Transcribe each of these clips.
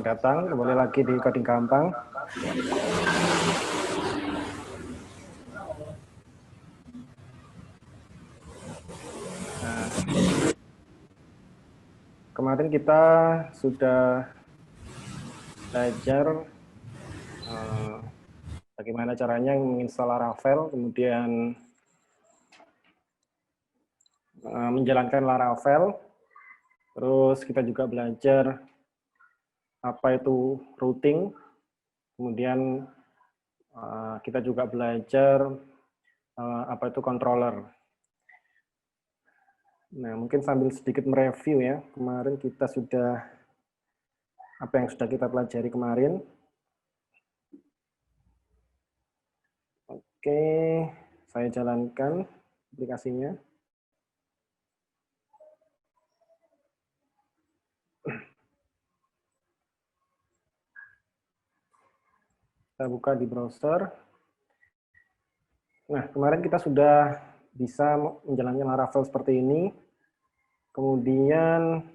Selamat datang kembali lagi di Coding Gampang. Nah, kemarin kita sudah belajar bagaimana caranya menginstal Laravel, kemudian menjalankan Laravel. Terus kita juga belajar apa itu routing, kemudian kita juga belajar apa itu controller. Nah, mungkin sambil sedikit mereview ya, kemarin kita sudah, apa yang sudah kita pelajari kemarin. Oke, saya jalankan aplikasinya. Kita buka di browser. Nah, kemarin kita sudah bisa menjalankan Laravel seperti ini. Kemudian,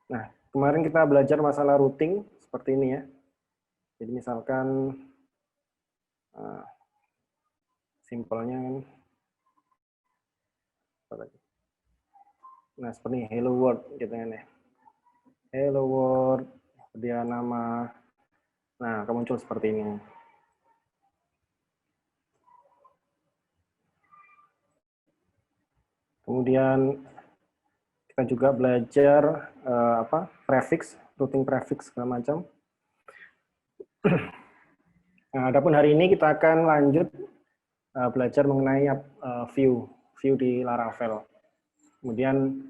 nah, kemarin kita belajar masalah routing seperti ini ya. Jadi misalkan simpelnya, nah seperti hello world gitu kan ya. Hello world, dia nama, nah muncul seperti ini. Kemudian kita juga belajar prefix, routing prefix segala macam. Nah, adapun hari ini kita akan lanjut belajar mengenai view di Laravel. Kemudian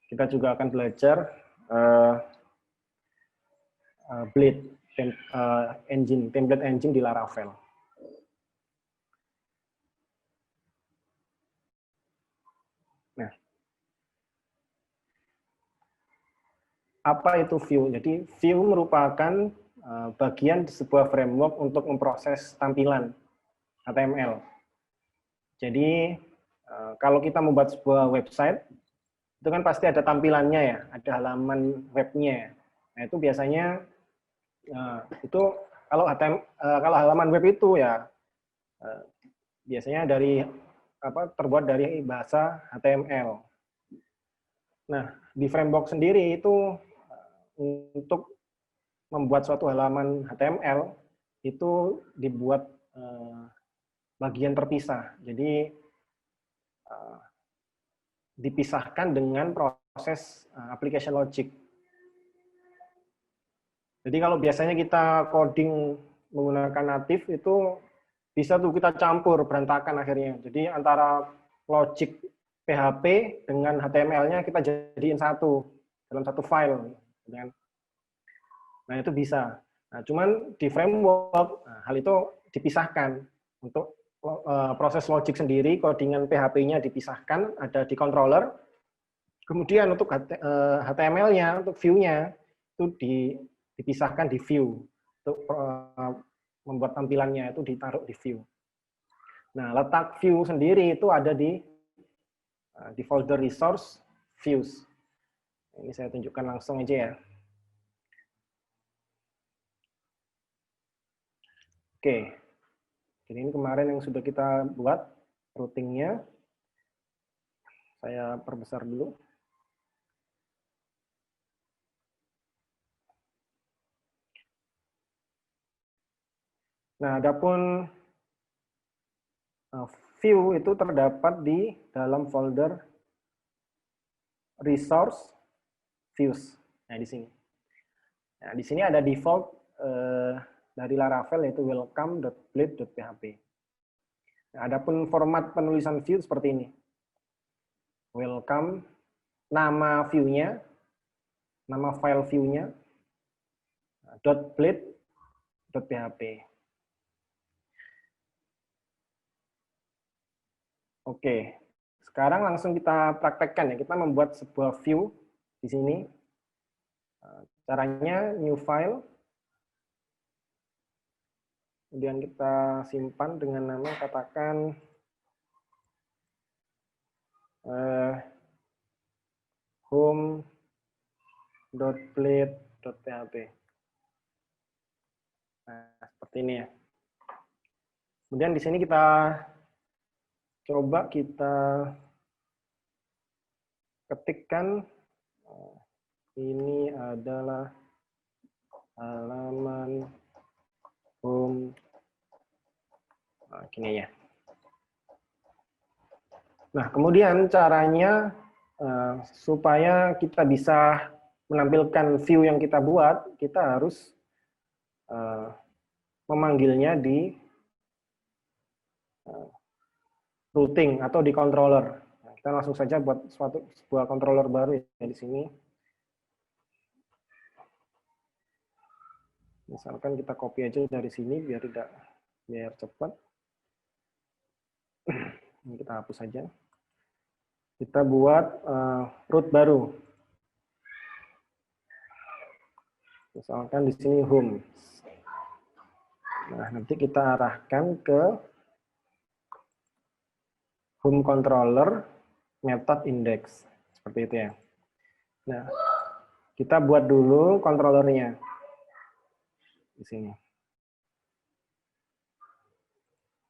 kita juga akan belajar template engine di Laravel. Nah, apa itu view? Jadi view merupakan bagian di sebuah framework untuk memproses tampilan HTML. Jadi kalau kita membuat sebuah website, itu kan pasti ada tampilannya ya, ada halaman webnya. Nah itu biasanya itu kalau halaman web itu ya biasanya terbuat dari bahasa HTML. Nah di framework sendiri itu untuk membuat suatu halaman HTML itu dibuat bagian terpisah. Jadi dipisahkan dengan proses application logic. Jadi kalau biasanya kita coding menggunakan native itu bisa tuh kita campur berantakan akhirnya. Jadi antara logic PHP dengan HTML-nya kita jadiin satu dalam satu file. Nah itu bisa. Nah cuman di framework hal itu dipisahkan untuk proses logic sendiri, codingan PHP-nya dipisahkan, ada di controller. Kemudian untuk HTML-nya, untuk view-nya, itu dipisahkan di view. Untuk membuat tampilannya itu ditaruh di view. Nah, letak view sendiri itu ada di folder resource views. Ini saya tunjukkan langsung aja ya. Oke. Jadi ini kemarin yang sudah kita buat routingnya. Saya perbesar dulu. Nah, adapun view itu terdapat di dalam folder resource views. Nah, di sini. Nah, di sini ada default dari Laravel yaitu welcome.blade.php. Nah, adapun format penulisan view seperti ini. Welcome, nama view-nya, nama file view-nya, .blade.php. Oke, sekarang langsung kita praktekkan ya. Kita membuat sebuah view di sini. Caranya new file. Kemudian kita simpan dengan nama katakan home.plate.php. Nah, seperti ini ya. Kemudian di sini kita coba kita ketikkan ini adalah halaman home. Nah, gini ya. Nah, kemudian caranya supaya kita bisa menampilkan view yang kita buat, kita harus memanggilnya di routing atau di controller. Nah, kita langsung saja buat sebuah controller baru ya di sini. Misalkan kita copy aja dari sini biar cepat. Ini kita hapus saja. Kita buat root baru. Misalkan di sini home. Nah, nanti kita arahkan ke home controller method index. Seperti itu ya. Nah, kita buat dulu controllernya. Di sini.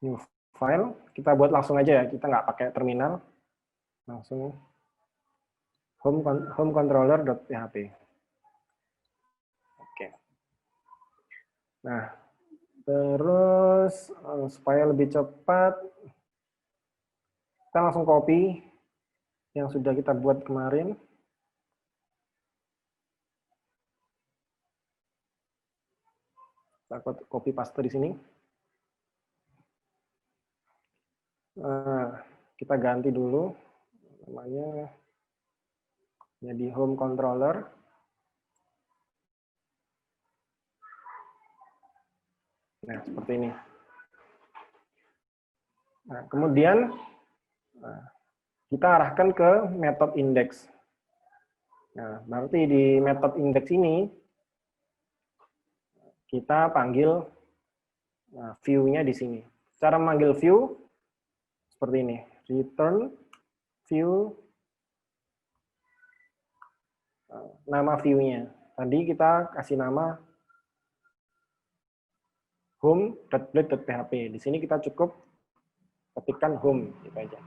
New file, kita buat langsung aja ya, kita nggak pakai terminal, langsung home controller.php. Oke. Nah, terus supaya lebih cepat, kita langsung copy yang sudah kita buat kemarin. Kita copy paste di sini. Kita ganti dulu namanya jadi home controller. Nah, seperti ini. Nah, kemudian kita arahkan ke method index. Nah, berarti di method index ini kita panggil view-nya di sini. Cara memanggil view seperti ini. Return view nama view-nya. Tadi kita kasih nama home.plate.php. Di sini kita cukup ketikkan home gitu aja.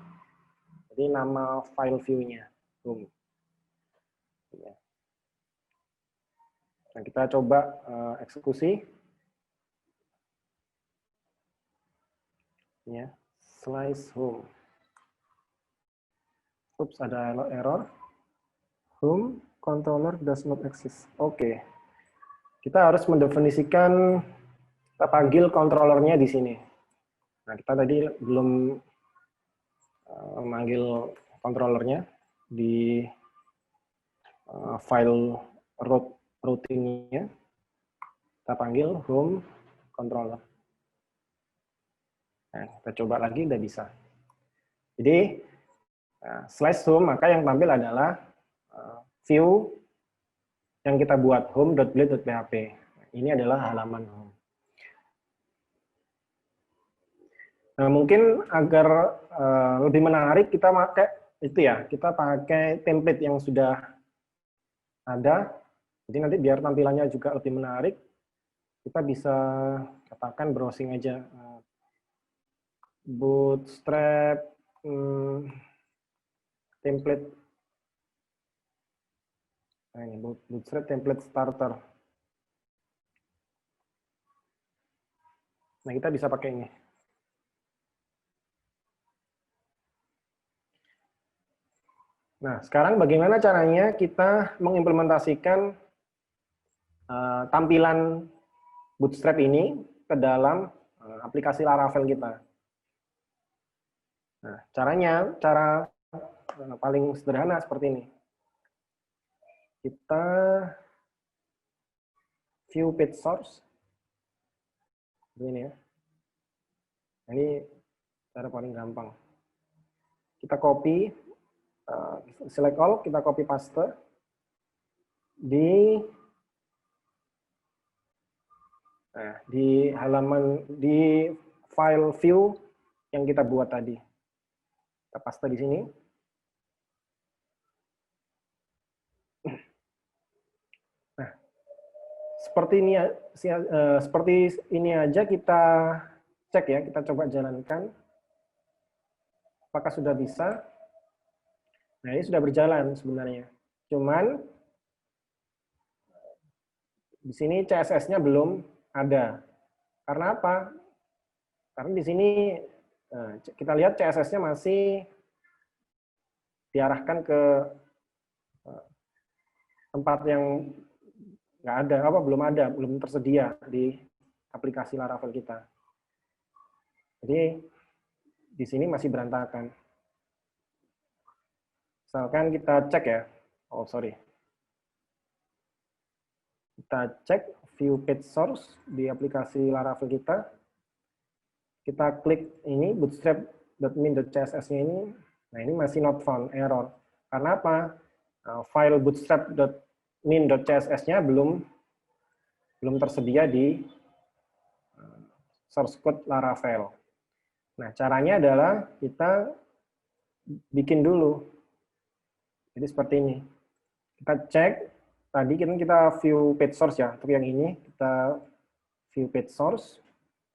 Jadi nama file view-nya home. Nah, kita coba eksekusi. Ya, slice home. Oops, ada error. Home controller does not exist. Oke. Kita harus mendefinisikan, kita panggil controllernya di sini. Nah, kita tadi belum memanggil controllernya di file routingnya. Kita panggil home controller. Nah, kita coba lagi, udah bisa. Jadi, slash home, maka yang tampil adalah view yang kita buat, home.plate.php. Ini adalah halaman home. Nah, mungkin agar lebih menarik, kita pakai itu ya, kita pakai template yang sudah ada. Jadi nanti biar tampilannya juga lebih menarik, kita bisa katakan browsing aja. Bootstrap template. Nah, ini Bootstrap template starter. Nah, kita bisa pakai ini. Nah, sekarang bagaimana caranya kita mengimplementasikan tampilan Bootstrap ini ke dalam aplikasi Laravel kita. Nah, cara paling sederhana seperti ini. Kita view page source. Ini ya. Ini cara paling gampang. Kita copy, select all, kita copy paste di Nah, di file view yang kita buat tadi. Kita paste di sini. Nah, seperti ini aja kita cek ya, kita coba jalankan. Apakah sudah bisa? Nah, ini sudah berjalan sebenarnya. Cuman di sini CSS-nya belum ada. Karena apa? Karena di sini kita lihat CSS-nya masih diarahkan ke tempat yang nggak ada, belum tersedia di aplikasi Laravel kita. Jadi di sini masih berantakan. Misalkan kita cek ya, kita cek view page source di aplikasi Laravel kita. Kita klik ini bootstrap.min.css-nya ini. Nah, ini masih not found, error. Karena apa? File bootstrap.min.css-nya belum tersedia di source code Laravel. Nah, caranya adalah kita bikin dulu. Jadi seperti ini. Kita cek, tadi kita view page source ya, untuk yang ini kita view page source.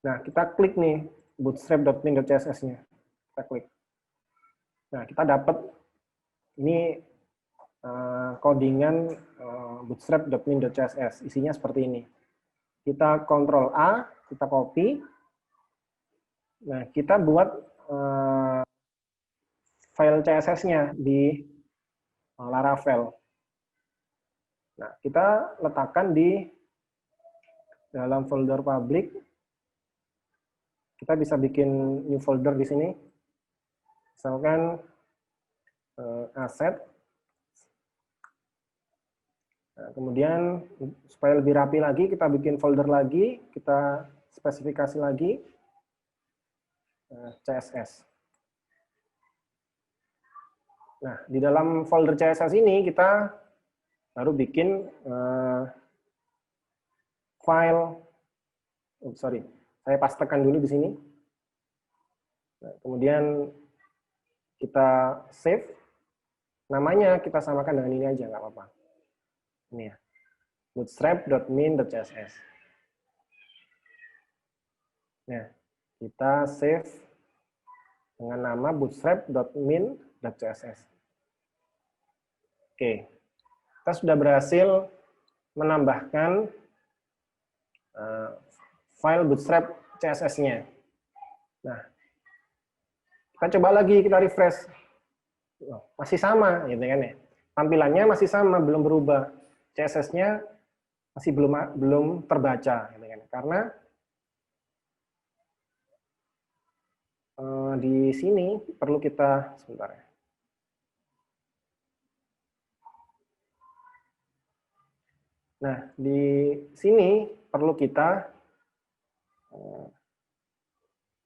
Nah, kita klik nih bootstrap.min.css-nya. Kita klik. Nah, kita dapat ini codingan bootstrap.min.css. Isinya seperti ini. Kita Ctrl A, kita copy. Nah, kita buat file CSS-nya di Laravel. Nah, kita letakkan di dalam folder public. Kita bisa bikin new folder di sini. Misalkan asset. Nah, kemudian supaya lebih rapi lagi, kita bikin folder lagi, kita spesifikasi lagi CSS. Nah, di dalam folder CSS ini kita baru bikin file, saya pastekan dulu di sini. Nah, kemudian kita save, namanya kita samakan dengan ini aja, nggak apa-apa. Ini ya, bootstrap.min.css. Nah, kita save dengan nama bootstrap.min.css. Oke, kita sudah berhasil menambahkan file bootstrap CSS-nya. Nah, kita coba lagi, kita refresh. Masih sama, gitu kan ya. Tampilannya masih sama, belum berubah. CSS-nya masih belum terbaca, gitu kan. Karena di sini perlu kita sebentar ya. Nah, di sini perlu kita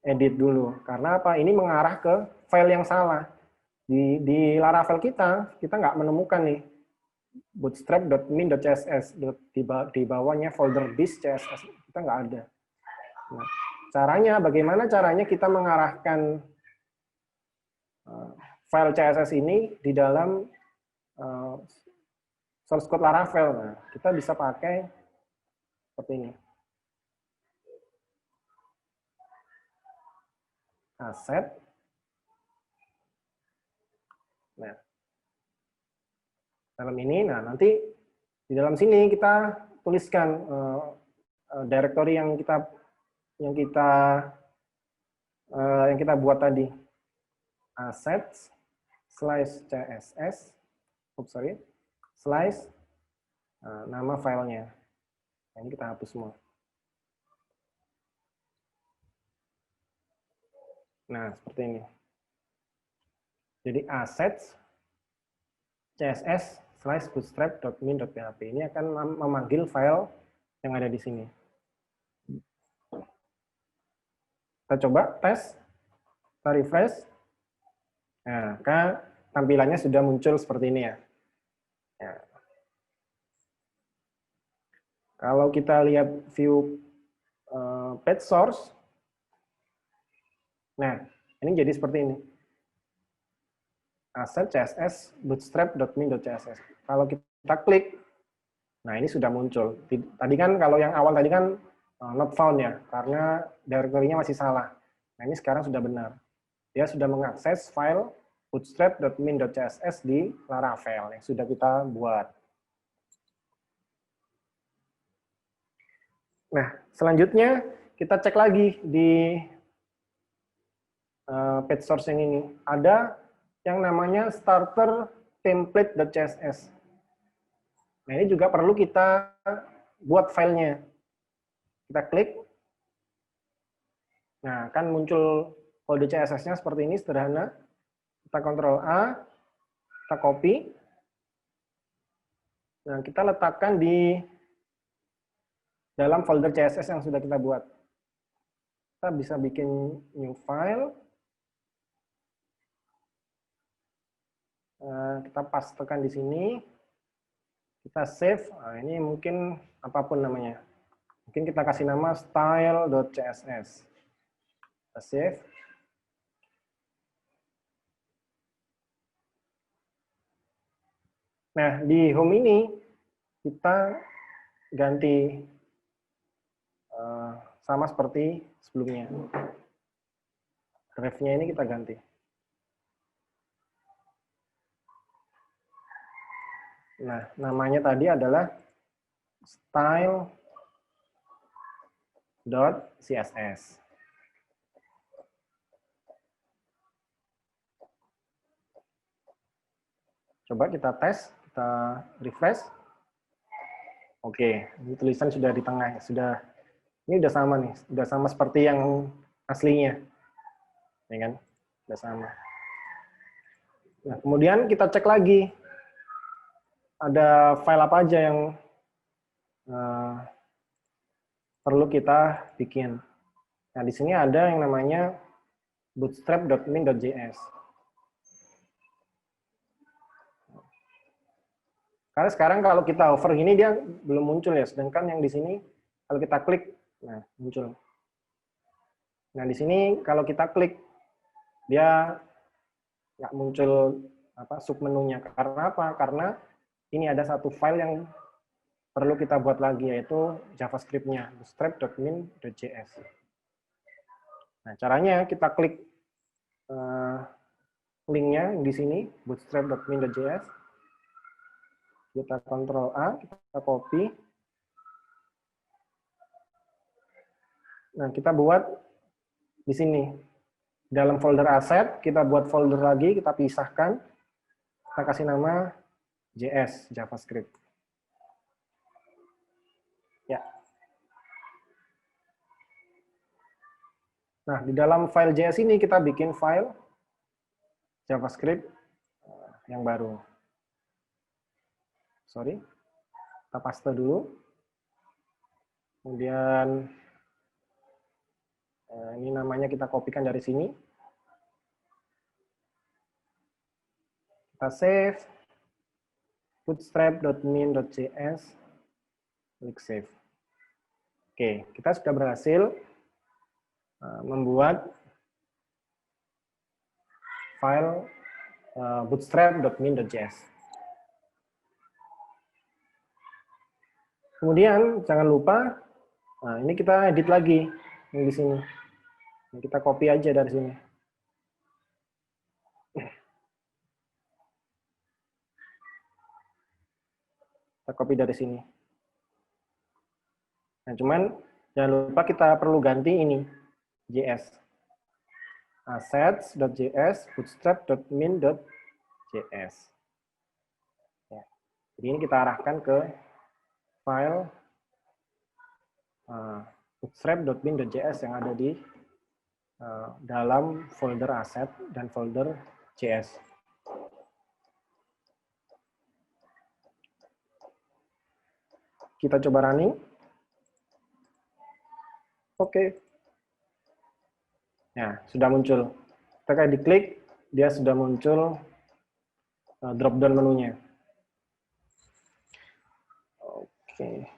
edit dulu. Karena apa? Ini mengarah ke file yang salah. Di Laravel kita nggak menemukan nih bootstrap.min.css, di bawahnya folder this CSS, kita nggak ada. Nah, bagaimana caranya kita mengarahkan file CSS ini di dalam source code Laravel. Nah, kita bisa pakai seperti ini. Asset. Nah, dalam ini, nah nanti di dalam sini kita tuliskan directory yang kita buat tadi. Assets /css, nama filenya. Nah, ini kita hapus semua. Nah, seperti ini. Jadi assets css /bootstrap.min.php ini akan memanggil file yang ada di sini. Kita coba tes, kita refresh. Nah, tampilannya sudah muncul seperti ini ya. Kalau kita lihat view page source. Nah, ini jadi seperti ini. Asset CSS bootstrap.min.css. Kalau kita klik, nah ini sudah muncul. Tadi kan kalau yang awal tadi kan not found ya, karena directory-nya masih salah. Nah ini sekarang sudah benar. Dia sudah mengakses file bootstrap.min.css di Laravel yang sudah kita buat. Nah, selanjutnya kita cek lagi di page source yang ini. Ada yang namanya starter template.css. Nah, ini juga perlu kita buat filenya. Kita klik. Nah, kan muncul kode CSS-nya seperti ini, sederhana. Kita Ctrl A, kita copy. Nah, kita letakkan di dalam folder CSS yang sudah kita buat. Kita bisa bikin new file. Kita pastekan di sini. Kita save. Nah, ini mungkin apapun namanya. Mungkin kita kasih nama style.css. Kita save. Nah, di home ini kita ganti sama seperti sebelumnya. Ref-nya ini kita ganti. Nah, namanya tadi adalah style.css. Coba kita tes, kita refresh. Oke, ini tulisan sudah di tengah. Ini udah sama nih, udah sama seperti yang aslinya. Ya kan? Udah sama. Nah, kemudian kita cek lagi. Ada file apa aja yang perlu kita bikin. Nah, di sini ada yang namanya bootstrap.min.js. Karena sekarang kalau kita hover gini dia belum muncul ya, sedangkan yang di sini kalau kita klik, nah muncul. Nah di sini kalau kita klik dia nggak muncul submenunya. Karena apa? Karena ini ada satu file yang perlu kita buat lagi, yaitu JavaScript-nya bootstrap.min.js. Nah caranya kita klik linknya di sini bootstrap.min.js. Kita Ctrl A, kita copy. Nah, kita buat di sini. Dalam folder asset, kita buat folder lagi, kita pisahkan. Kita kasih nama JS, JavaScript. Ya. Nah, di dalam file JS ini kita bikin file JavaScript yang baru. Sorry, kita paste dulu. Kemudian ini namanya kita kopikan dari sini. Kita save. bootstrap.min.js. Klik save. Oke, kita sudah berhasil membuat file bootstrap.min.js. Kemudian jangan lupa, nah ini kita edit lagi yang di sini. Kita copy aja dari sini. Kita copy dari sini. Nah, cuman jangan lupa kita perlu ganti ini, JS. Assets.js, bootstrap.min.js. Ya. Jadi ini kita arahkan ke file bootstrap.min.js yang ada di dalam folder asset dan folder JS. Kita coba running. Oke. Nah, sudah muncul. Ketika diklik, dia sudah muncul drop down menunya. Oke.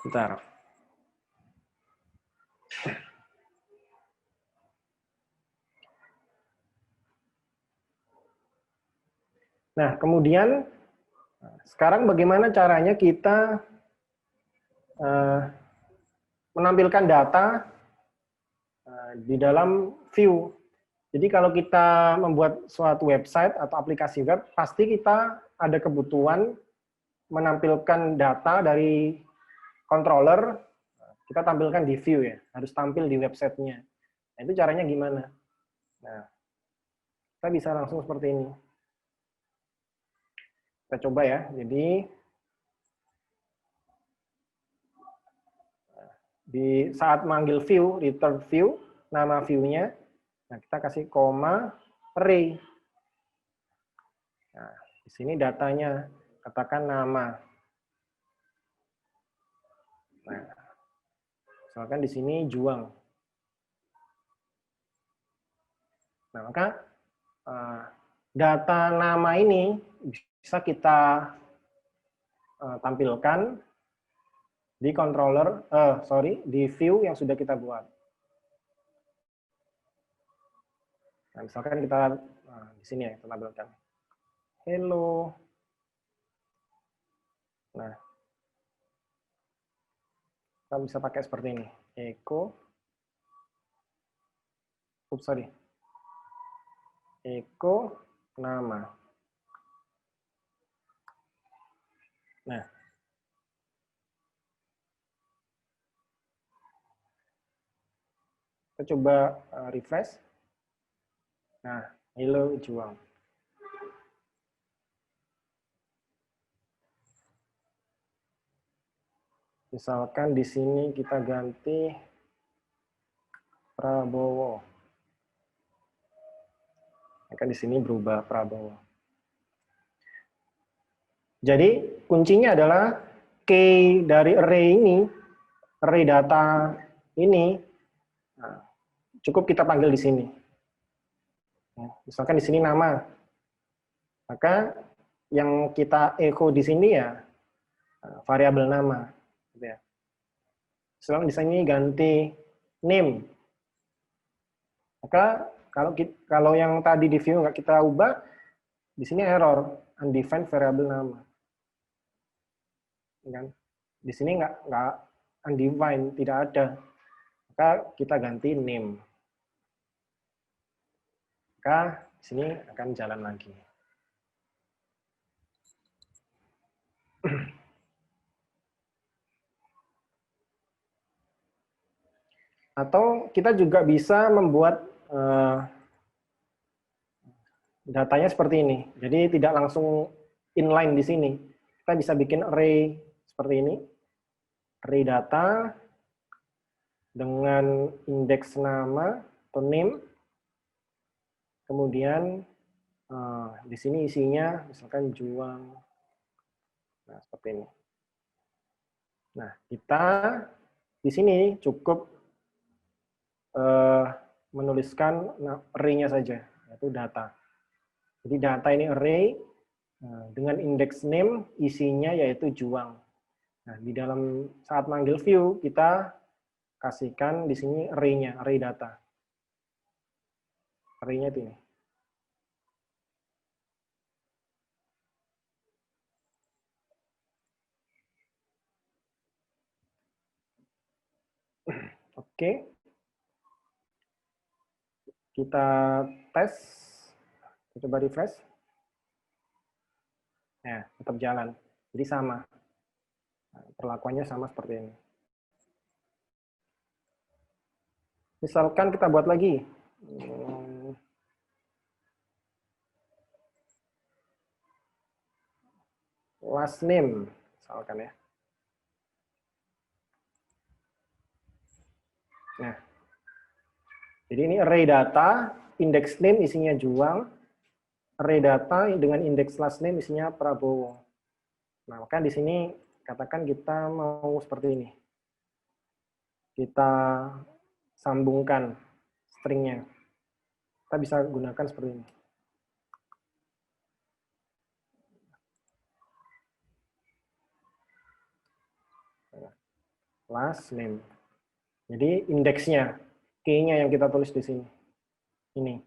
Bentar. Nah, kemudian sekarang bagaimana caranya kita menampilkan data di dalam view. Jadi kalau kita membuat suatu website atau aplikasi web, pasti kita ada kebutuhan menampilkan data dari controller, kita tampilkan di view ya, harus tampil di websitenya. Nah, itu caranya gimana? Nah, kita bisa langsung seperti ini. Kita coba ya, jadi di saat manggil view, return view, nama view-nya, nah kita kasih koma, array. Nah, di sini datanya, katakan nama. Nah, misalkan di sini juang. Nah, maka data nama ini bisa kita tampilkan di controller, di view yang sudah kita buat. Nah, misalkan kita di sini ya, kita tampilkan hello. Nah, kita bisa pakai seperti ini, echo, echo nama. Nah, kita coba refresh. Nah, hello juang. Misalkan di sini kita ganti Prabowo. Maka di sini berubah Prabowo. Jadi kuncinya adalah key dari array ini, array data ini, nah, cukup kita panggil di sini. Misalkan di sini nama, maka yang kita echo di sini ya variabel nama. Misalkan di sini ganti name, maka kalau yang tadi di view nggak kita ubah, di sini error, undefined variable nama. Kan? Di sini nggak undefined, tidak ada. Maka kita ganti name. Maka di sini akan jalan lagi. Atau kita juga bisa membuat datanya seperti ini. Jadi tidak langsung inline di sini. Kita bisa bikin array seperti ini. Array data dengan indeks nama atau name. Kemudian di sini isinya misalkan juang. Nah, seperti ini. Nah, kita di sini cukup menuliskan array-nya saja, yaitu data. Jadi data ini array dengan indeks name isinya yaitu juang. Nah, di dalam saat manggil view kita kasihkan di sini array-nya, array data. Array-nya itu ini. Oke. Kita tes. Kita coba refresh. Ya, tetap jalan. Jadi sama. Perlakuannya sama seperti ini. Misalkan kita buat lagi. Last name, misalkan ya. Nah, jadi ini array data, indeks name isinya juang, array data dengan indeks last name isinya Prabowo. Nah, maka di sini katakan kita mau seperti ini. Kita sambungkan stringnya. Kita bisa gunakan seperti ini. Last name. Jadi indeksnya, key-nya yang kita tulis di sini. Ini,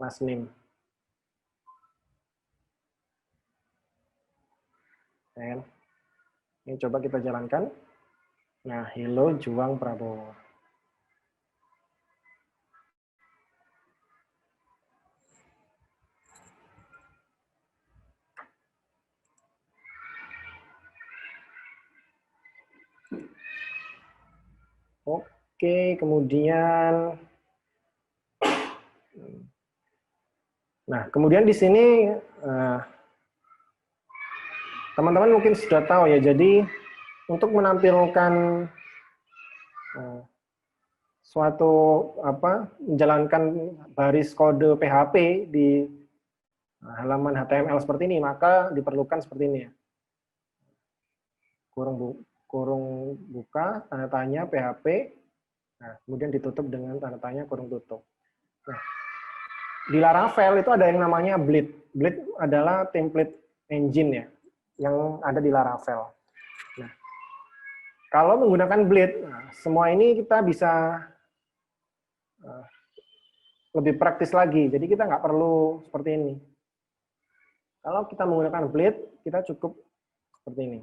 last name. Ya kan? Ini coba kita jalankan. Nah, hello Juang Prabowo. Oke, kemudian kemudian di sini teman-teman mungkin sudah tahu ya, jadi untuk menampilkan suatu menjalankan baris kode PHP di halaman HTML seperti ini, maka diperlukan seperti ini ya. Kurung buka, tanda tanya PHP, nah, kemudian ditutup dengan tanda tanya kurung tutup. Nah, di Laravel itu ada yang namanya Bleed. Bleed adalah template engine ya, yang ada di Laravel. Nah, kalau menggunakan Bleed, nah, semua ini kita bisa lebih praktis lagi. Jadi kita nggak perlu seperti ini. Kalau kita menggunakan Bleed, kita cukup seperti ini.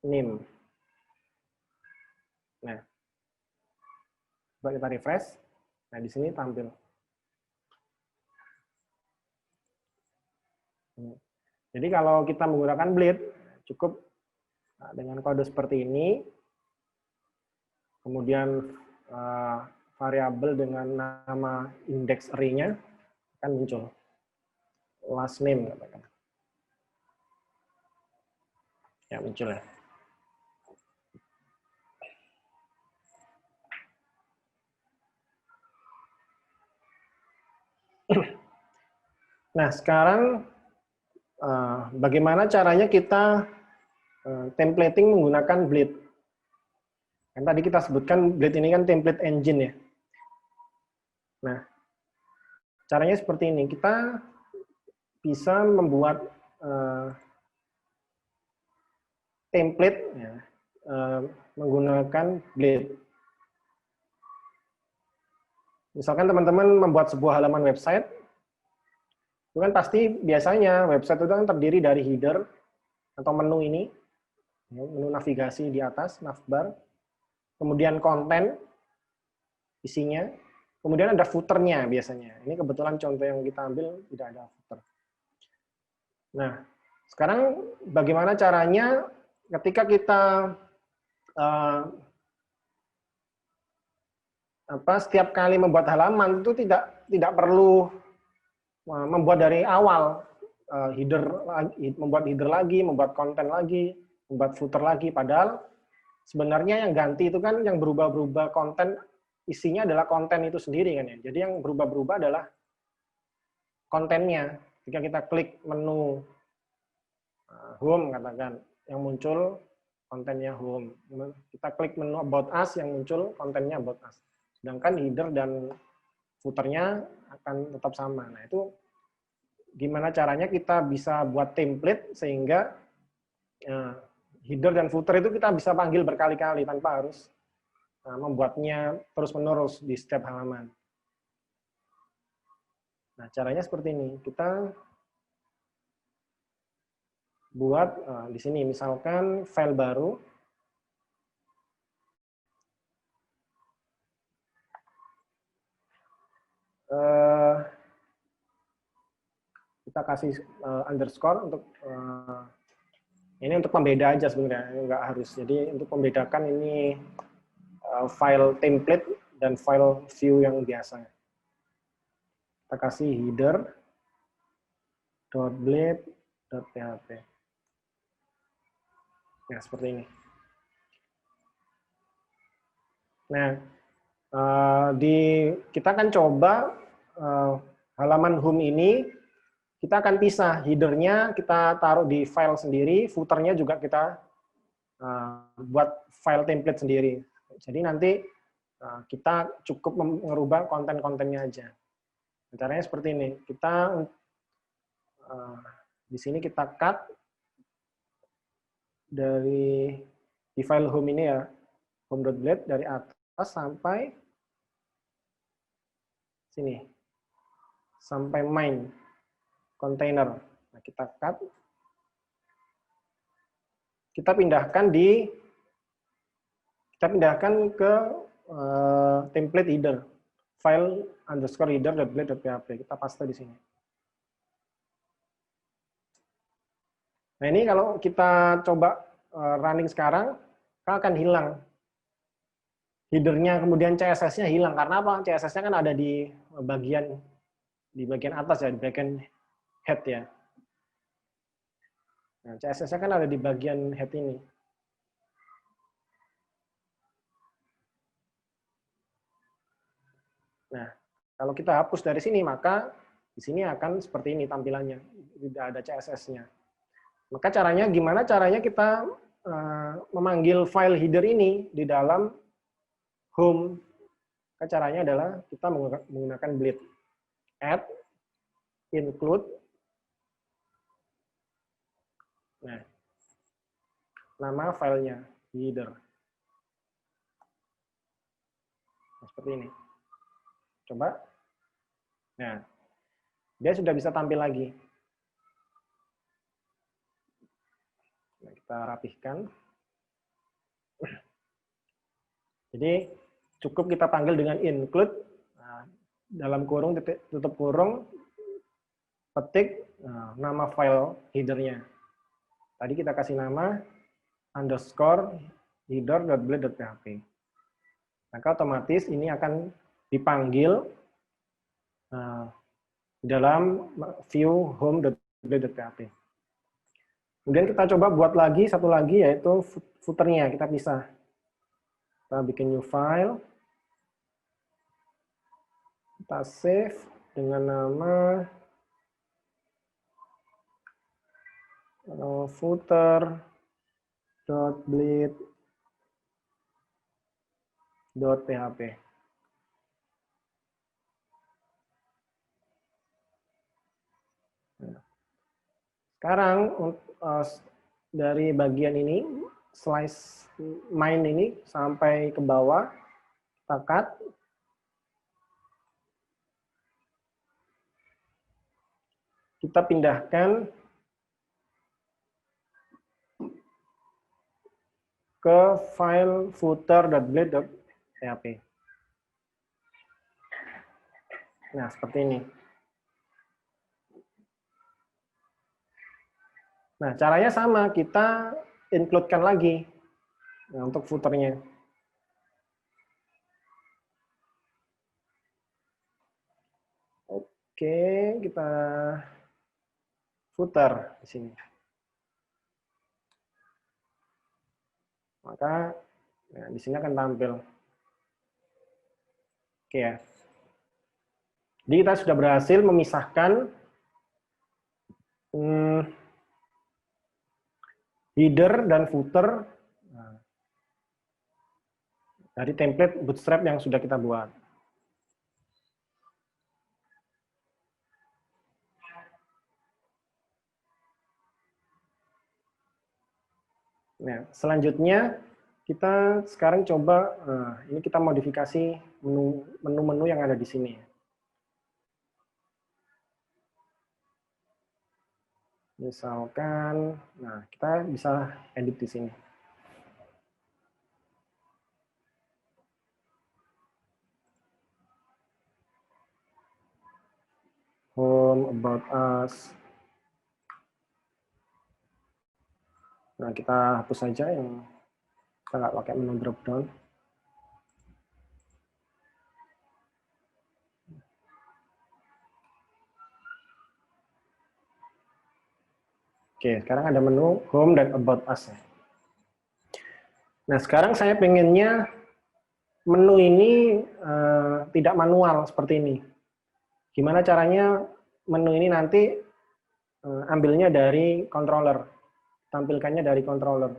Nim. Nah, coba kita refresh. Nah, di sini tampil. Jadi kalau kita menggunakan Bleed, cukup dengan kode seperti ini, kemudian variabel dengan nama index array-nya akan muncul. Last name, katakan. Ya, muncul ya. Nah, sekarang bagaimana caranya kita templating menggunakan Bleed? Kan tadi kita sebutkan Bleed ini kan template engine ya. Nah, caranya seperti ini. Kita bisa membuat template ya, menggunakan Bleed. Misalkan teman-teman membuat sebuah halaman website, itu kan pasti biasanya website itu kan terdiri dari header atau menu ini, menu navigasi di atas, navbar, kemudian konten, isinya, kemudian ada footernya biasanya. Ini kebetulan contoh yang kita ambil tidak ada footer. Nah, sekarang bagaimana caranya ketika kita setiap kali membuat halaman itu tidak perlu membuat dari awal membuat header lagi, membuat konten lagi, membuat footer lagi. Padahal sebenarnya yang ganti itu kan yang berubah-berubah konten, isinya adalah konten itu sendiri kan ya. Jadi yang berubah-berubah adalah kontennya. Jika kita klik menu home katakan, yang muncul kontennya home. Kita klik menu about us, yang muncul kontennya about us. Sedangkan header dan footernya akan tetap sama. Nah, itu gimana caranya kita bisa buat template sehingga header dan footer itu kita bisa panggil berkali-kali tanpa harus membuatnya terus-menerus di setiap halaman. Nah, caranya seperti ini. Kita buat di sini misalkan file baru. Kita kasih underscore untuk ini untuk pembeda aja sebenarnya, nggak harus. Jadi untuk membedakan ini file template dan file view yang biasa. Kita kasih header .blade.php. Nah, seperti ini. Nah, kita akan coba halaman home ini, kita akan pisah headernya, kita taruh di file sendiri, footernya juga kita buat file template sendiri. Jadi nanti kita cukup mengubah konten-kontennya aja. Caranya seperti ini. Kita di sini kita cut dari di file home ini ya, home.blade dari atas sampai sini. sampai main container. Nah, kita cut. Kita pindahkan ke template header, file underscore header.blade.php. Kita paste di sini. Nah, ini kalau kita coba running sekarang, akan hilang. Headernya, kemudian CSS-nya hilang. Karena apa? CSS-nya kan ada di bagian atas ya, di bagian head ya. Nah, CSS-nya kan ada di bagian head ini. Nah, kalau kita hapus dari sini, maka di sini akan seperti ini tampilannya. Tidak ada CSS-nya. Maka caranya, gimana caranya kita memanggil file header ini di dalam home? Maka caranya adalah kita menggunakan bleed. Add, include. Nah, nama filenya, header. Nah, seperti ini. Coba. Nah, dia sudah bisa tampil lagi. Nah, kita rapihkan. Jadi, cukup kita panggil dengan include. Nah, dalam kurung, tutup kurung, petik nama file headernya. Tadi kita kasih nama underscore header.blade.php. Maka otomatis ini akan dipanggil di dalam view home.blade.php. Kemudian kita coba buat lagi satu lagi, yaitu footernya. Kita pisah. Kita bikin new file. Kita save dengan nama footer.blade.php. Sekarang dari bagian ini, slice main ini sampai ke bawah, kita cut. Kita pindahkan ke file footer.blade.php. Nah, seperti ini. Nah, caranya sama, kita include-kan lagi untuk footernya. Oke, kita footer di sini. Maka nah, di sini akan tampil. Oke ya. Jadi kita sudah berhasil memisahkan header dan footer dari template Bootstrap yang sudah kita buat. Nah, selanjutnya kita sekarang coba, ini kita modifikasi menu-menu yang ada di sini. Misalkan, nah kita bisa edit di sini. Home, about us. Nah, kita hapus saja yang kita nggak pakai menu drop down. Oke, sekarang ada menu home dan about us. Nah, sekarang saya pengennya menu ini tidak manual seperti ini. Gimana caranya menu ini nanti ambilnya dari controller, tampilkannya dari controller.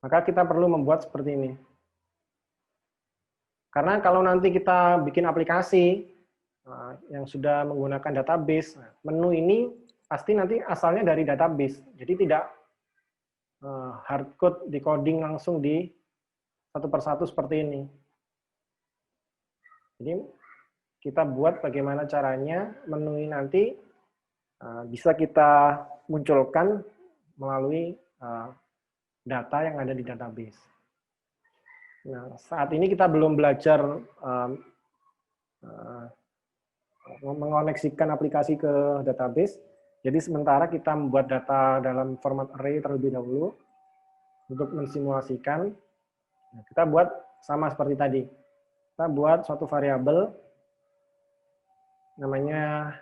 Maka kita perlu membuat seperti ini. Karena kalau nanti kita bikin aplikasi yang sudah menggunakan database, menu ini pasti nanti asalnya dari database. Jadi tidak hardcode di coding langsung di satu persatu seperti ini. Jadi kita buat bagaimana caranya menu ini nanti bisa kita munculkan melalui data yang ada di database. Nah, saat ini kita belum belajar mengoneksikan aplikasi ke database. Jadi sementara kita membuat data dalam format array terlebih dahulu untuk mensimulasikan. Nah, kita buat sama seperti tadi. Kita buat suatu variabel namanya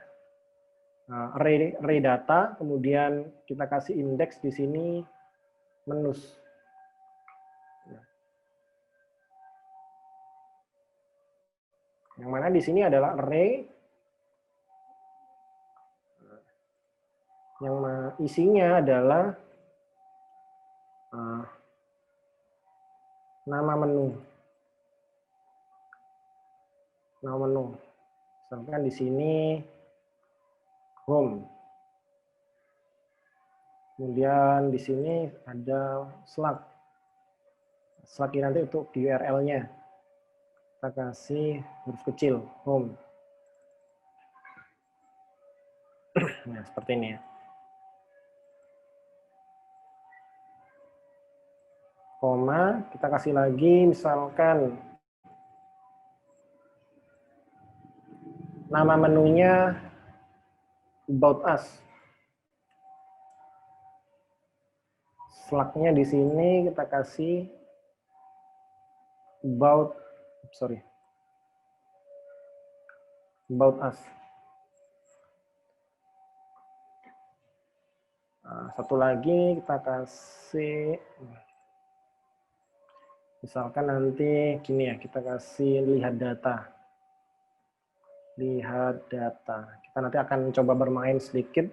array data, kemudian kita kasih indeks di sini menus. Yang mana di sini adalah array yang isinya adalah nama menu. Nama menu. Misalkan di sini home. Kemudian di sini ada slug. Slug ini nanti untuk di URL-nya. Kita kasih huruf kecil, home. Nah, seperti ini ya. Koma, kita kasih lagi misalkan nama menunya about us. Slug-nya di sini kita kasih about us. Nah, satu lagi kita kasih misalkan nanti gini ya, kita kasih lihat data. Lihat data. Kita nanti akan coba bermain sedikit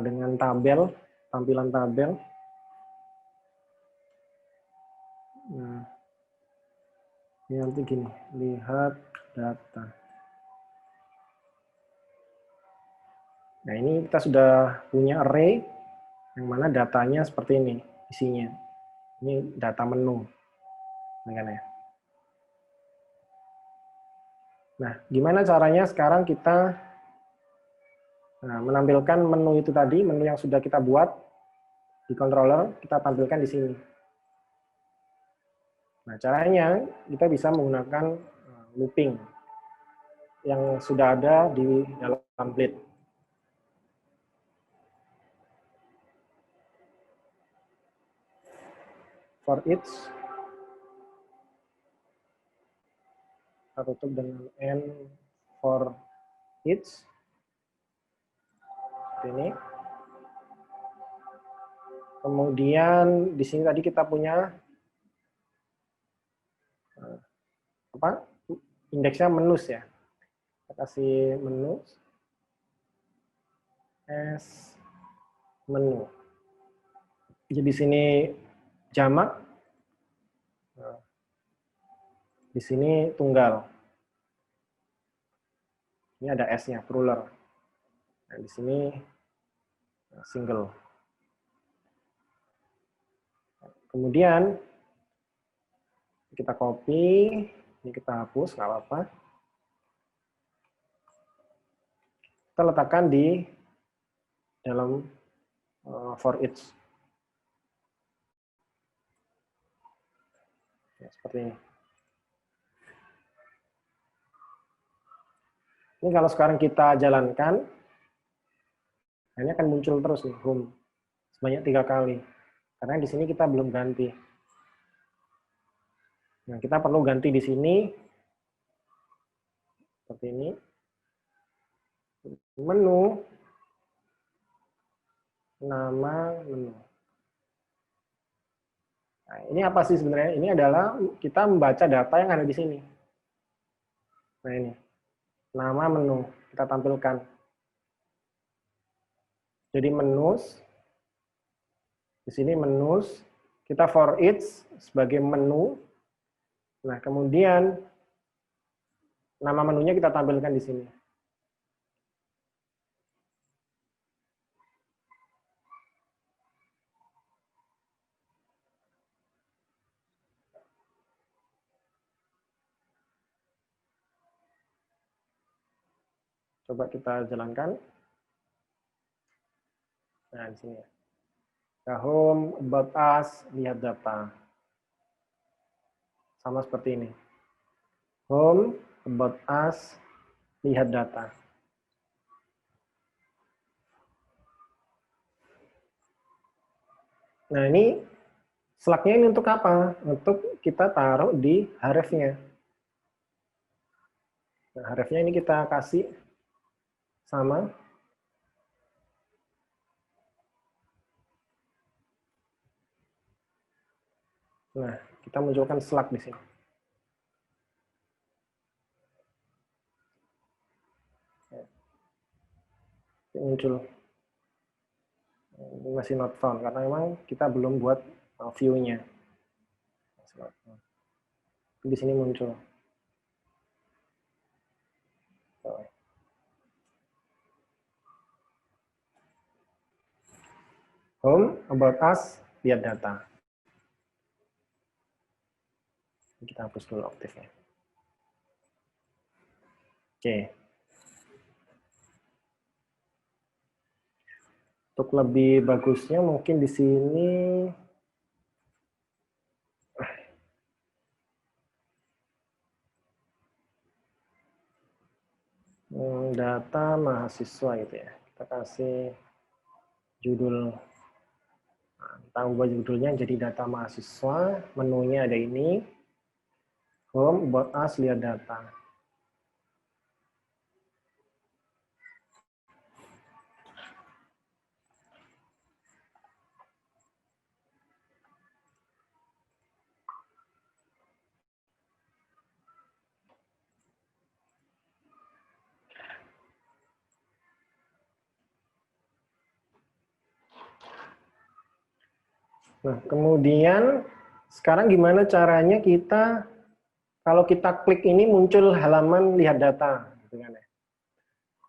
dengan tabel, tampilan tabel. Nah, ini nanti gini, lihat data. Nah, ini kita sudah punya array yang mana datanya seperti ini isinya. Ini data menu. Nah, gimana caranya sekarang kita menampilkan menu itu tadi, menu yang sudah kita buat di controller, kita tampilkan di sini. Nah, caranya kita bisa menggunakan looping yang sudah ada di dalam template. For each, kita tutup dengan n for each. Seperti ini. Kemudian di sini tadi kita punya indeksnya menus ya. Kita kasih menus as menu. Jadi di sini jamak, di sini tunggal. Ini ada S-nya, plural. Nah, di sini single. Kemudian kita copy, ini kita hapus, nggak apa-apa. Kita letakkan di dalam for each. Ya, seperti ini. Ini kalau sekarang kita jalankan, ini akan muncul terus nih, home. Sebanyak 3 kali. Karena di sini kita belum ganti. Nah, kita perlu ganti di sini. Seperti ini. Menu. Nama menu. Nah, ini apa sih sebenarnya? Ini adalah kita membaca data yang ada di sini. Nah, ini. Nama menu. Kita tampilkan. Jadi menus. Di sini menus. Kita for each sebagai menu. Nah, kemudian nama menunya kita tampilkan di sini. Coba kita jalankan. Nah, di sini. Ke home, about us, lihat data. Sama seperti ini. Home, about us, lihat data. Nah, ini slug-nya ini untuk apa? Untuk kita taruh di href-nya. Nah, href-nya ini kita kasih sama. Nah, kita munculkan slug di sini. Muncul. Ini masih not found, karena memang kita belum buat view-nya. Di sini muncul. Home, about us, lihat data. Kita hapus dulu aktifnya. Oke. Untuk lebih bagusnya mungkin di sini data mahasiswa gitu ya. Kita kasih judul. Nah, kita ubah judulnya jadi data mahasiswa. Menunya ada ini. Home, about us, lihat data. Nah, kemudian sekarang gimana caranya kita, kalau kita klik ini muncul halaman lihat data. Gitu kan ya.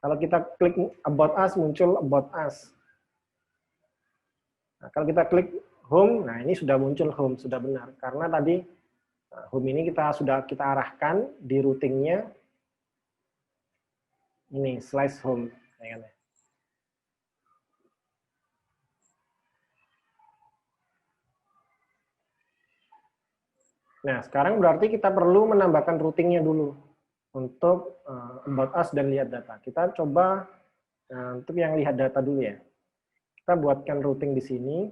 Kalau kita klik about us, muncul about us. Nah, kalau kita klik home, nah ini sudah muncul home, sudah benar. Karena tadi home ini sudah kita arahkan di routingnya, ini slice home. Ya kan ya. Nah, sekarang berarti kita perlu menambahkan routingnya dulu untuk about us dan lihat data. Kita coba untuk yang lihat data dulu ya. Kita buatkan routing di sini.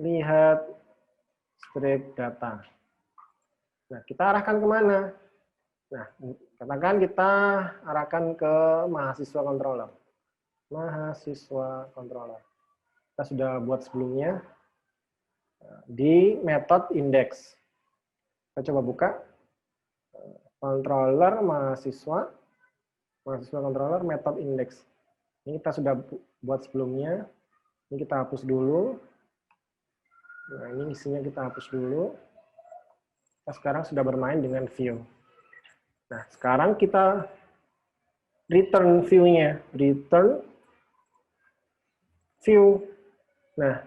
Lihat strip data. Nah, kita arahkan kemana? Nah, katakan kita arahkan ke mahasiswa controller. Mahasiswa controller. Kita sudah buat sebelumnya di metode index. Kita coba buka controller mahasiswa controller metode index. Ini kita sudah buat sebelumnya. Ini kita hapus dulu. Nah, ini isinya kita hapus dulu. Kita sekarang sudah bermain dengan view. Nah, sekarang kita return view-nya. Return view. Nah,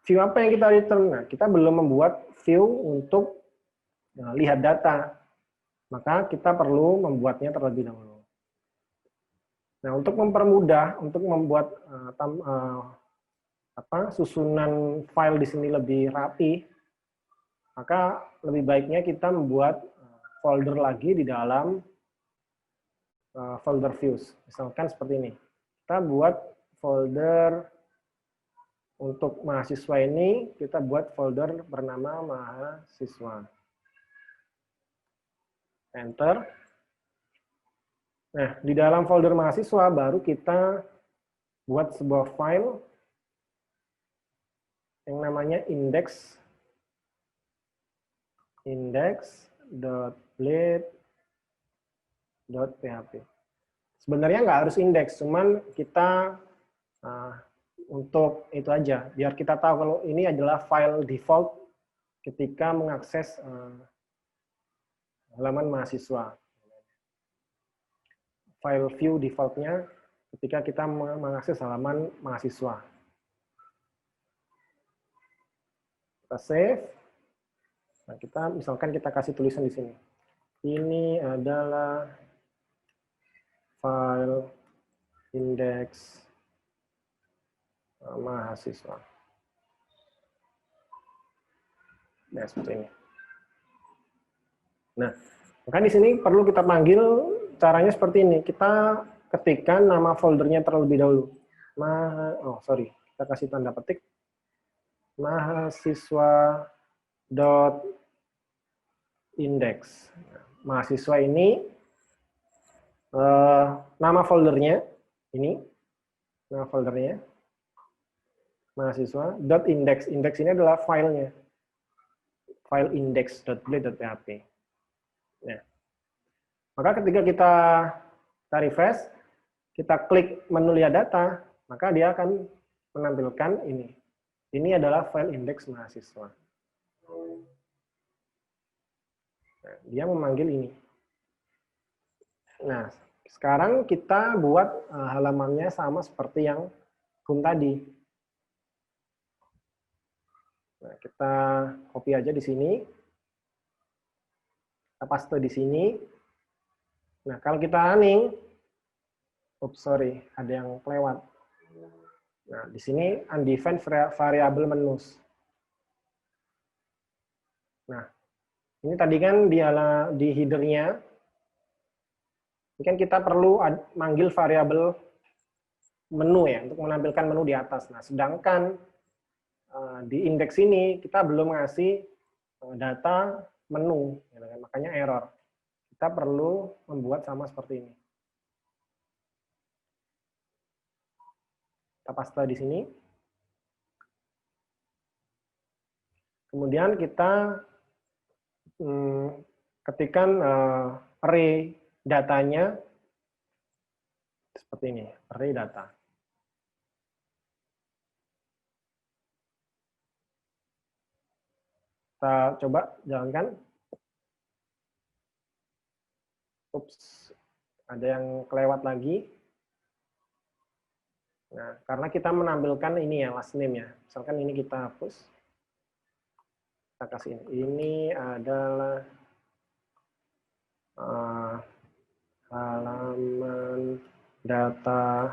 view apa yang kita return? Nah, kita belum membuat view untuk lihat data. Maka kita perlu membuatnya terlebih dahulu. Nah, untuk mempermudah, untuk membuat susunan file di sini lebih rapi, maka lebih baiknya kita membuat folder lagi di dalam folder views. Misalkan seperti ini. Kita buat folder untuk mahasiswa ini, kita buat folder bernama mahasiswa. Enter. Nah, di dalam folder mahasiswa baru kita buat sebuah file yang namanya index.blade.php. Sebenarnya nggak harus indeks, cuman kita untuk itu aja, biar kita tahu kalau ini adalah file default ketika mengakses halaman mahasiswa. File view defaultnya ketika kita mengakses halaman mahasiswa. Kita save. Nah, misalkan kita kasih tulisan di sini. Ini adalah file indeks mahasiswa. Nah, seperti ini. Nah, maka di sini perlu kita panggil, caranya seperti ini. Kita ketikkan nama foldernya terlebih dahulu. Kita kasih tanda petik. Mahasiswa.index. Mahasiswa ini nama foldernya ini, nama foldernya mahasiswa.index. Index ini adalah filenya, file index.blade.php. Nah, maka ketika kita refresh, kita klik menu lihat data, maka dia akan menampilkan ini. Ini adalah file indeks mahasiswa. Nah, dia memanggil ini. Nah, sekarang kita buat halamannya sama seperti yang home tadi. Nah, kita copy aja di sini. Kita paste di sini. Nah, kalau kita running, ada yang kelewat. Nah, di sini undefined variable menus. Nah, ini tadi kan di header-nya, ini kan kita perlu manggil variabel menu ya, untuk menampilkan menu di atas. Nah, sedangkan di indeks ini kita belum ngasih data menu, makanya error. Kita perlu membuat sama seperti ini. Kita paste di sini. Kemudian kita ketikkan array datanya seperti ini, array data. Kita coba jalankan. Ada yang kelewat lagi. Nah, karena kita menampilkan ini ya, last name ya. Misalkan ini kita hapus. Kita kasih ini. Ini adalah halaman data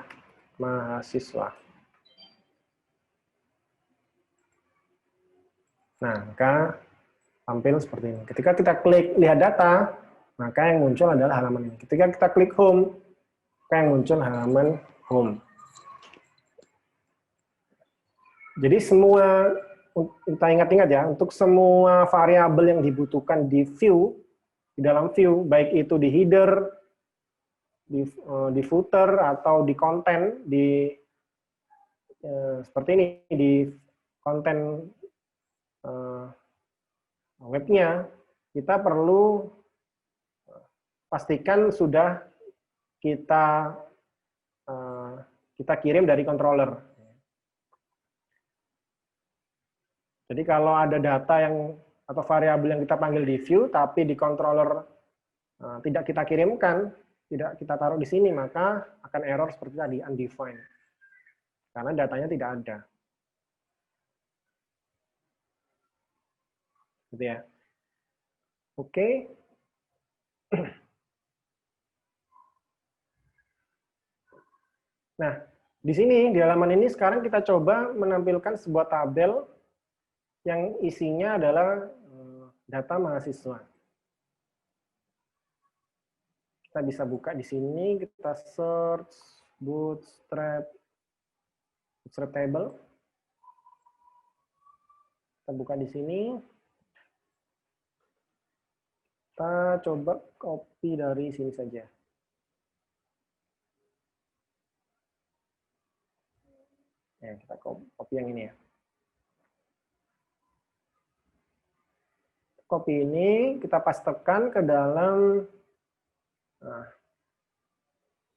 mahasiswa. Nah, maka tampil seperti ini. Ketika kita klik lihat data, maka yang muncul adalah halaman ini. Ketika kita klik home, maka yang muncul halaman home. Jadi semua, kita ingat-ingat ya, untuk semua variabel yang dibutuhkan di view, di dalam view, baik itu di header, di footer, atau di konten, seperti ini, di konten webnya, kita perlu pastikan sudah kita kirim dari controller. Jadi kalau ada data atau variabel yang kita panggil di view, tapi di controller tidak kita kirimkan, tidak kita taruh di sini, maka akan error seperti tadi, undefined. Karena datanya tidak ada. Gitu ya. Oke. Nah, di sini, di halaman ini sekarang kita coba menampilkan sebuah tabel yang isinya adalah data mahasiswa. Kita bisa buka di sini, kita search bootstrap table. Kita buka di sini. Kita coba copy dari sini saja. Ya, kita copy yang ini ya. Copy ini kita pastekan ke dalam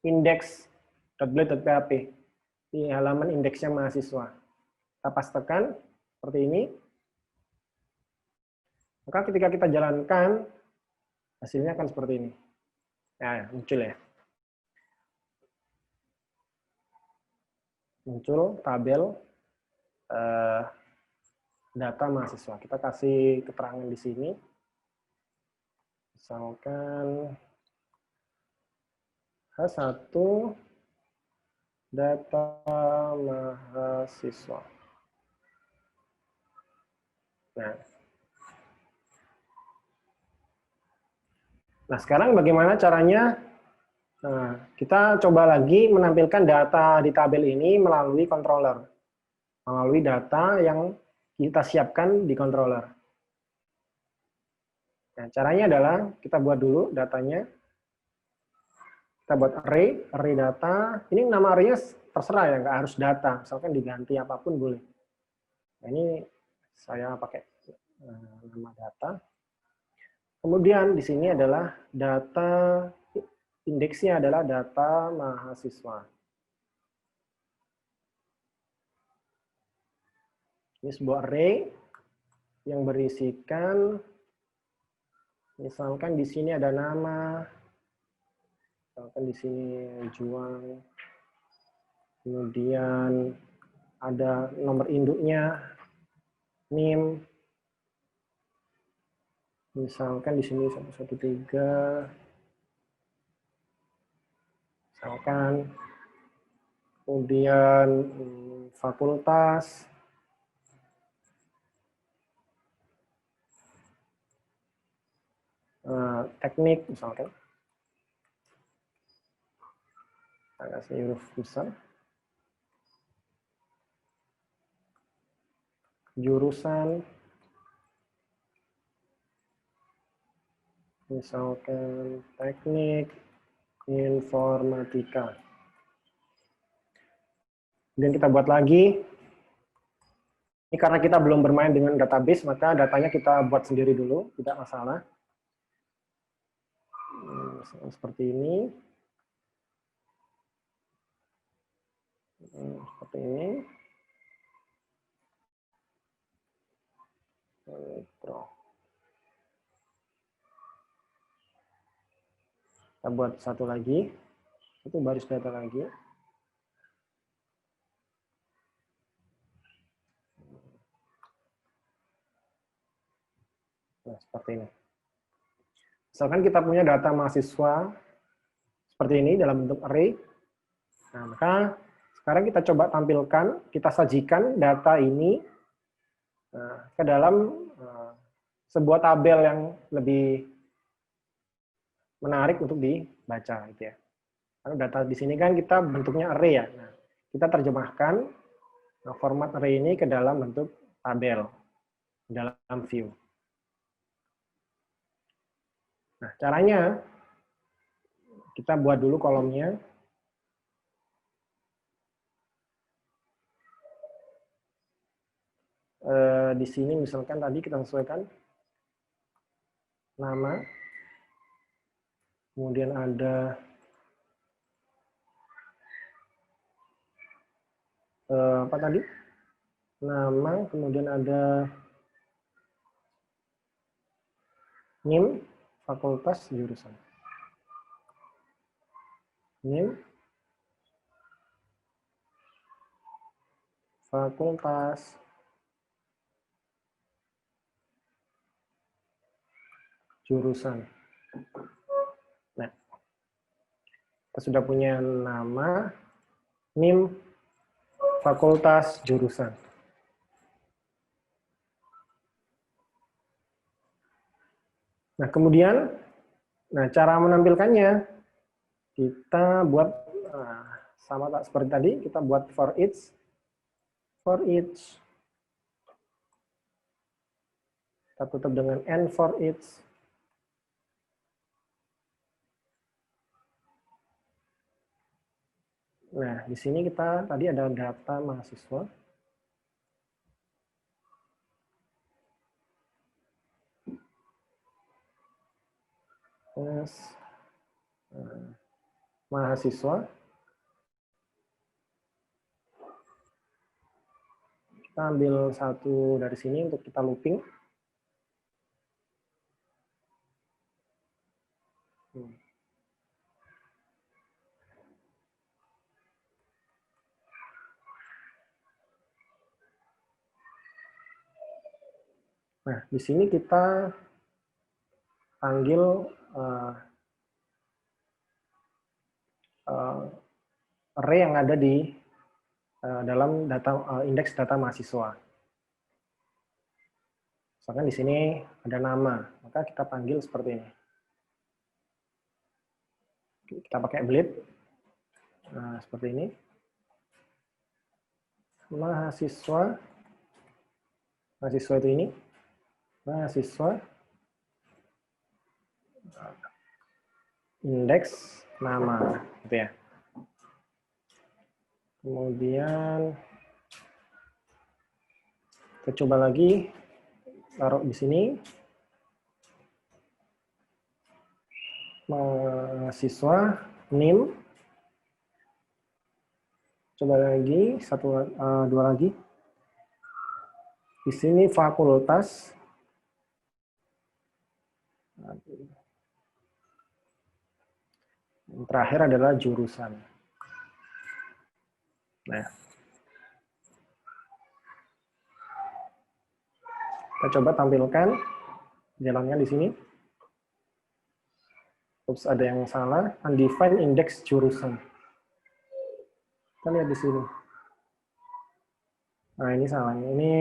index.blade.php di halaman indeksnya mahasiswa. Kita pastekan seperti ini. Maka ketika kita jalankan, hasilnya akan seperti ini. Ya, muncul ya. Muncul tabel data mahasiswa. Kita kasih keterangan di sini. Misalkan H1 data mahasiswa. Nah, sekarang bagaimana caranya? Nah, kita coba lagi menampilkan data di tabel ini melalui controller. Melalui data yang kita siapkan di controller. Nah, caranya adalah kita buat dulu datanya. Kita buat array data. Ini nama array-nya terserah ya, nggak harus data. Misalkan diganti apapun boleh. Nah, ini saya pakai nama data. Kemudian di sini adalah data, indeksnya adalah data mahasiswa. Ini sebuah array yang berisikan, misalkan di sini ada nama, misalkan di sini Juang, kemudian ada nomor induknya, NIM, misalkan di sini 113, misalkan, kemudian fakultas, teknik misalkan, kita kasih huruf besar, jurusan, misalkan teknik informatika. Kemudian kita buat lagi. Ini karena kita belum bermain dengan database, maka datanya kita buat sendiri dulu, tidak masalah. Seperti ini. Seperti ini. Kita buat satu lagi. Itu baris data lagi. Nah, seperti ini. Misalkan kita punya data mahasiswa seperti ini dalam bentuk array. Nah, maka sekarang kita coba tampilkan, kita sajikan data ini ke dalam sebuah tabel yang lebih menarik untuk dibaca, gitu ya. Karena data di sini kan kita bentuknya array ya. Nah, kita terjemahkan format array ini ke dalam bentuk tabel, dalam view. Nah, caranya kita buat dulu kolomnya. Di sini misalkan tadi kita sesuaikan nama, kemudian ada apa tadi? Nama, kemudian ada NIM, fakultas, jurusan. NIM, fakultas, jurusan. Nah, kita sudah punya nama, NIM, fakultas, jurusan. Nah, kemudian, cara menampilkannya, kita buat sama tak seperti tadi, kita buat for each, kita tutup dengan and for each. Nah, di sini kita tadi ada data mahasiswa. Yes. Mahasiswa. Kita ambil satu dari sini untuk kita looping. Nah, di sini kita panggil array yang ada di dalam indeks data mahasiswa. Misalkan di sini ada nama, maka kita panggil seperti ini. Kita pakai bleed, nah, seperti ini. Mahasiswa itu ini, mahasiswa, indeks nama, gitu ya. Kemudian kita coba lagi taruh di sini, mahasiswa, NIM, coba lagi dua lagi. Di sini fakultas. Yang terakhir adalah jurusan. Nah, kita coba tampilkan jalannya di sini. Ups, ada yang salah. Undefined index jurusan. Kita lihat di sini. Nah, ini salah. Ini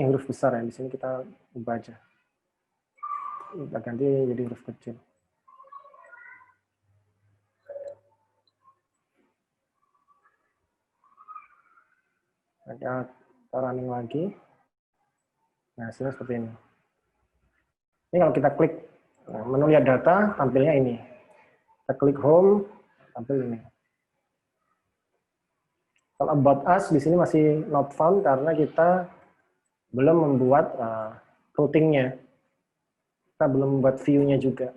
huruf besar ya. Di sini kita ubah aja. Kita ganti jadi huruf kecil. Kita running lagi. Nah, hasilnya seperti ini. Ini kalau kita klik menu lihat data, tampilnya ini. Kita klik home, tampil ini. Kalau about us di sini masih not found karena kita belum membuat routingnya. Kita belum membuat view-nya juga.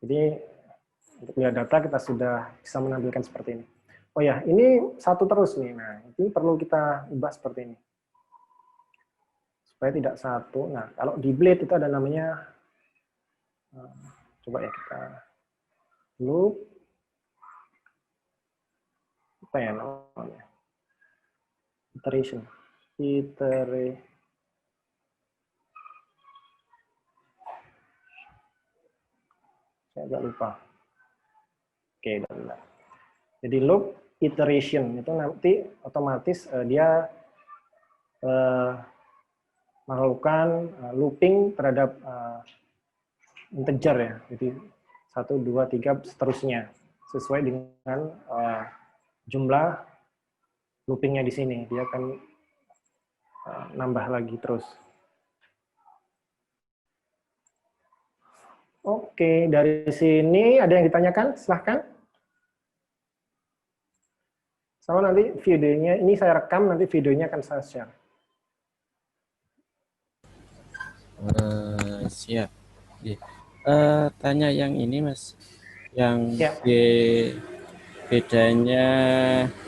Jadi untuk lihat data kita sudah bisa menampilkan seperti ini. Oh ya, ini satu terus nih. Nah, ini perlu kita ubah seperti ini. Supaya tidak satu. Nah, kalau di Blade itu ada namanya, coba ya kita loop, apa ya namanya? Iteration. Saya agak lupa. Oke, benar. Jadi loop iteration itu nanti otomatis dia melakukan looping terhadap integer ya. Jadi 1, 2, 3 seterusnya sesuai dengan jumlah loopingnya di sini. Dia akan nambah lagi terus. Oke, dari sini ada yang ditanyakan? Silahkan. Sama nanti videonya, ini saya rekam, nanti videonya akan saya share. Siap. Tanya yang ini, Mas. Yang Ya. bedanya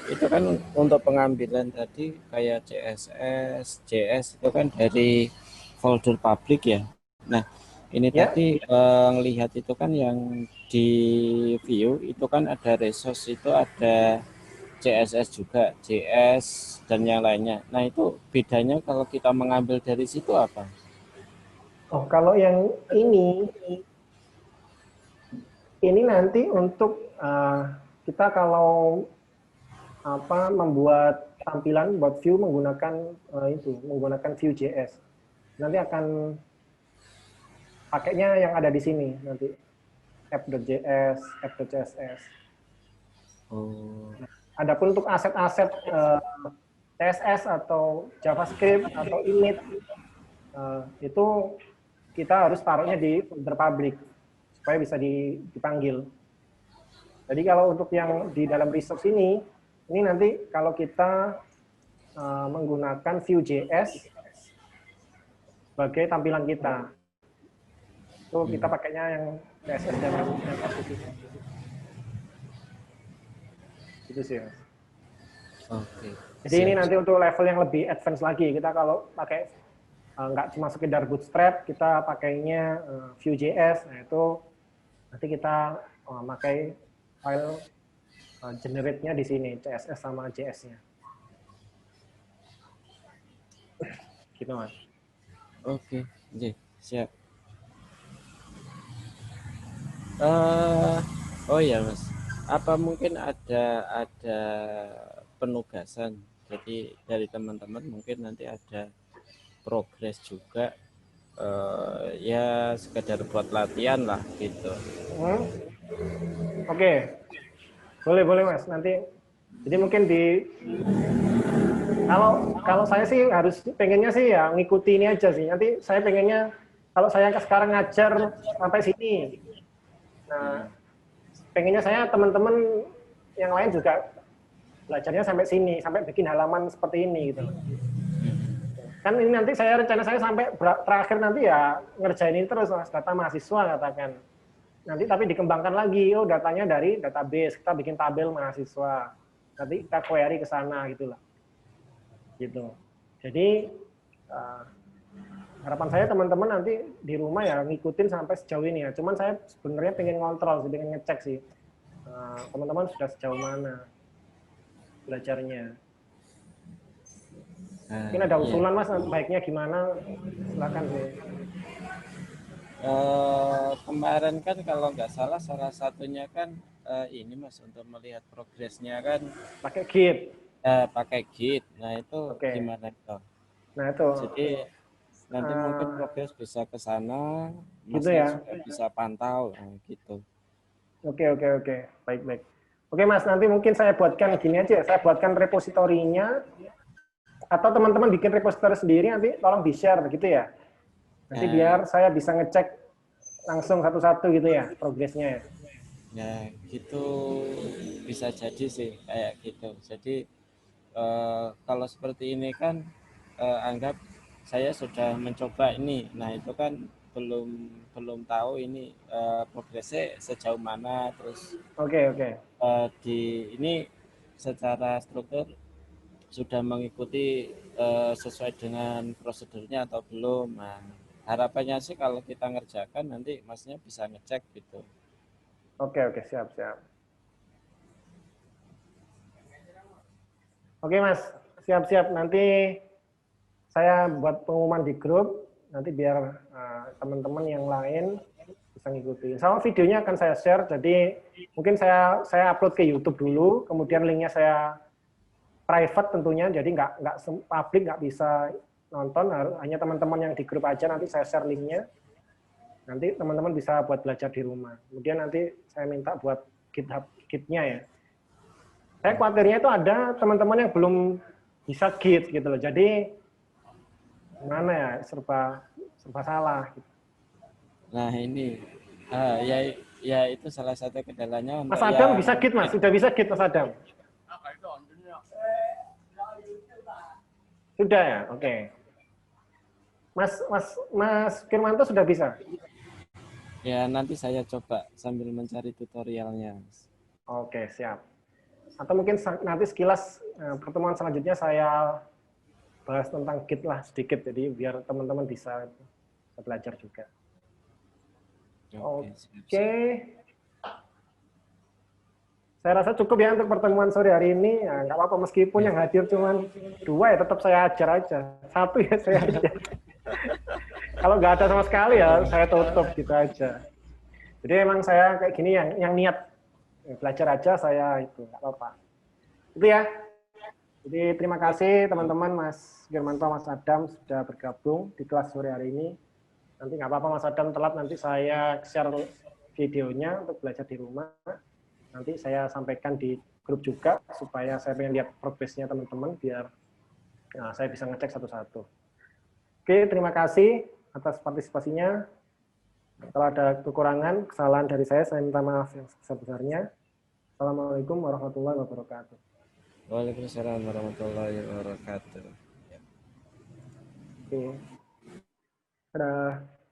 itu kan untuk pengambilan tadi kayak CSS, JS itu kan dari folder publik ya. Nah, ini Ya. tadi ngelihat itu kan yang di view itu kan ada resource, itu ada CSS juga, JS dan yang lainnya. Nah, itu bedanya kalau kita mengambil dari situ apa? Oh, kalau yang ini nanti untuk kita kalau membuat tampilan buat view menggunakan menggunakan Vue.js. Nanti akan pakainya yang ada di sini nanti app.js, app.css. Adapun untuk aset-aset CSS atau JavaScript atau init itu kita harus taruhnya di folder public supaya bisa dipanggil. Jadi kalau untuk yang di dalam resource ini nanti kalau kita menggunakan Vue.js sebagai tampilan kita, itu kita pakainya yang CSS dan JavaScript. Itu sih. Oke. Jadi ini nanti untuk level yang lebih advance lagi, kita kalau pakai nggak cuma sekedar bootstrap, kita pakainya Vue.js, nah itu nanti kita pakai file generate-nya di sini, CSS sama JS-nya. Gitu, Mas. Oke, nggih, siap. Eh, oh ya Mas, apa mungkin ada penugasan? Jadi dari teman-teman mungkin nanti ada progres juga, ya sekedar buat latihan lah gitu. Hmm? Oke, boleh boleh Mas. Nanti jadi mungkin di kalau kalau saya sih harus pengennya sih ya ngikuti ini aja sih. Nanti saya pengennya kalau saya sekarang ngajar sampai sini. Nah, pengennya saya teman-teman yang lain juga belajarnya sampai sini, sampai bikin halaman seperti ini gitu loh. Kan ini nanti saya rencana saya sampai terakhir nanti ya ngerjain ini terus Mas, data mahasiswa katakan. Nanti tapi dikembangkan lagi, oh datanya dari database, kita bikin tabel mahasiswa. Nanti kita query ke sana gitu lah. Gitu. Jadi harapan saya teman-teman nanti di rumah ya ngikutin sampai sejauh ini ya. Cuman saya sebenarnya pengen ngontrol sih, pengen ngecek sih. Teman-teman sudah sejauh mana belajarnya. Nah, Mungkin ada iya. usulan Mas, baiknya gimana? Silakan sih. Kemarin kan kalau nggak salah satunya kan ini Mas untuk melihat progresnya kan Pakai Git. pakai Git. Nah itu Oke. gimana itu? Nah itu Jadi nanti mungkin uh, progres bisa ke sana, gitu Masnya ya. juga bisa pantau gitu. Oke oke oke. Baik baik. Oke Mas, nanti mungkin saya buatkan gini aja. Saya buatkan repositorinya atau teman-teman bikin repositori sendiri nanti tolong di-share gitu ya. Nanti Nah, biar saya bisa ngecek langsung satu-satu gitu ya progresnya ya. ya gitu bisa jadi sih kayak gitu. Jadi kalau seperti ini kan anggap saya sudah mencoba ini. Nah, itu kan belum belum tahu ini progresnya sejauh mana terus Oke oke. di ini secara struktur sudah mengikuti sesuai dengan prosedurnya atau belum. Nah, harapannya sih kalau kita ngerjakan nanti masnya bisa ngecek gitu. Oke oke siap siap. Oke Mas, siap siap. Nanti saya buat pengumuman di grup nanti biar teman-teman yang lain bisa ngikuti. Sama videonya akan saya share. Jadi mungkin saya upload ke YouTube dulu, kemudian linknya saya private tentunya, jadi nggak publik nggak bisa nonton, hanya teman-teman yang di grup aja nanti saya share linknya. Nanti teman-teman bisa buat belajar di rumah. Kemudian nanti saya minta buat GitHub Git-nya ya. Saya khawatirnya itu ada teman-teman yang belum bisa Git gitu loh. Jadi gimana ya serba serba salah. Gitu. Nah, ini ya ya itu salah satu kendalanya Mas untuk Adam yang bisa Git Mas, sudah bisa Git Mas Adam. Sudah ya, oke. Mas Mas Mas Firmanto sudah bisa. ya nanti saya coba sambil mencari tutorialnya. Oke siap. Atau mungkin nanti sekilas pertemuan selanjutnya saya bahas tentang Git lah sedikit, jadi biar teman-teman bisa belajar juga. Oke, siap, Oke, siap. saya rasa cukup ya untuk pertemuan sore hari ini. Ya, nggak apa-apa meskipun Ya. yang hadir cuma 2 ya tetap saya ajar aja. 1 ya saya ajar. Kalau nggak ada sama sekali ya saya tutup gitu aja. Jadi emang saya kayak gini yang niat belajar aja saya itu nggak apa-apa. Itu ya. Jadi terima kasih teman-teman Mas Firmanto, Mas Adam sudah bergabung di kelas sore hari ini. Nanti nggak apa-apa Mas Adam telat, nanti saya share videonya untuk belajar di rumah. Nanti saya sampaikan di grup juga supaya saya pengen lihat progresnya teman-teman biar saya bisa ngecek satu-satu. Oke, terima kasih atas partisipasinya. Kalau ada kekurangan, kesalahan dari saya minta maaf yang sebesar-besarnya. Assalamualaikum warahmatullahi wabarakatuh. Waalaikumsalam warahmatullahi wabarakatuh. Oke, dadah.